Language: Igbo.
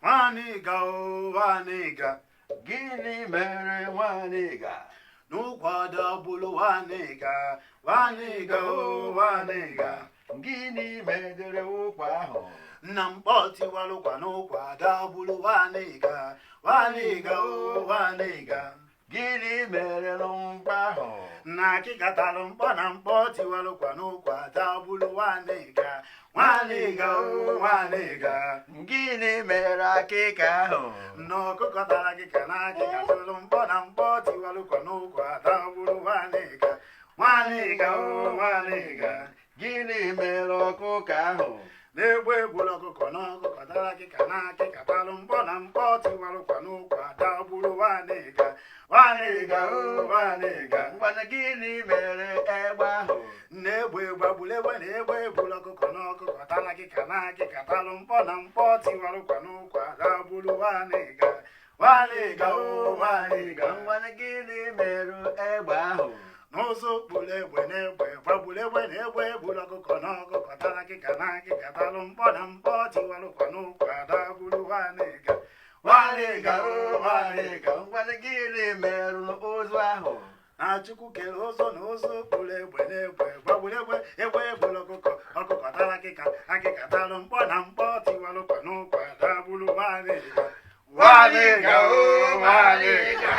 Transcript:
Nwaniga o nwaniga, Gịnị mere nwaniga? n'ụkwado bụlụ nwaniga, nwaniga o nwaniga. Gịnị medere ụkwa ahụ? Nna mkpọ tiwalụkwa n'ụkwado bụlụ nwaniga, nwaniga o nwaniga. Gịnị mere n'ụkwa ahụ? Na akịkatalụ mkpọ na mkpọ tiwalụkwa n'ụkwado bụlụ nwaniga, nwaniga o nwaniga. Gịnị mere akịka ahụ? N'ọkụkọtara akịka na akịkatụlụ mkpọ na mkpọ tiwalụkwa n'ụkwado bụlụ nwaniga, nwaniga o nwaniga. Gịnị mere ọkụkọ ahụ? Na-egbu egburu ọkụkọ n'ọkụkọtara akịka na akịkatalụ mkpọ na mkpọ tiwalụkwa n'ụkwado bụlụ nwaniga, nwaniga o nwaniga. Ngwana gịnị mere egbe ahụ? Na-egbu egbe agbụlegbe na-egbe egburu ọkụkọ n'ọkụkọtara akịka na akịkatalụ mkpọ na mkpọ tiwalụkwa n'ụkwado bụlụ nwaniga, nwaniga o nwaniga. Ngwana gịnị mere egbe ahụ? N'ụzọ kpụrụ egbe na-egbe gbagburu egbe na-egbe egburu ọkụkọ n'ọkụkọtara akịka na akịkatalụ mkpọ na mkpọ tiwalụkwa n'ụkwado bụlụ nwaniga, nwaniga o nwaniga. Ngwana gịnị mere ozu ahụ? Na Chukwu kere ụzọ na ụzọ kpụrụ egbe na-egbe gbagburu egbe egbe egburu ọkụkọ ọkụkọtara akịka akịkatalụ mkpọ na mkpọ tiwalụkwa n'ụkwado bụlụ nwaniga, nwaniga o nwaniga.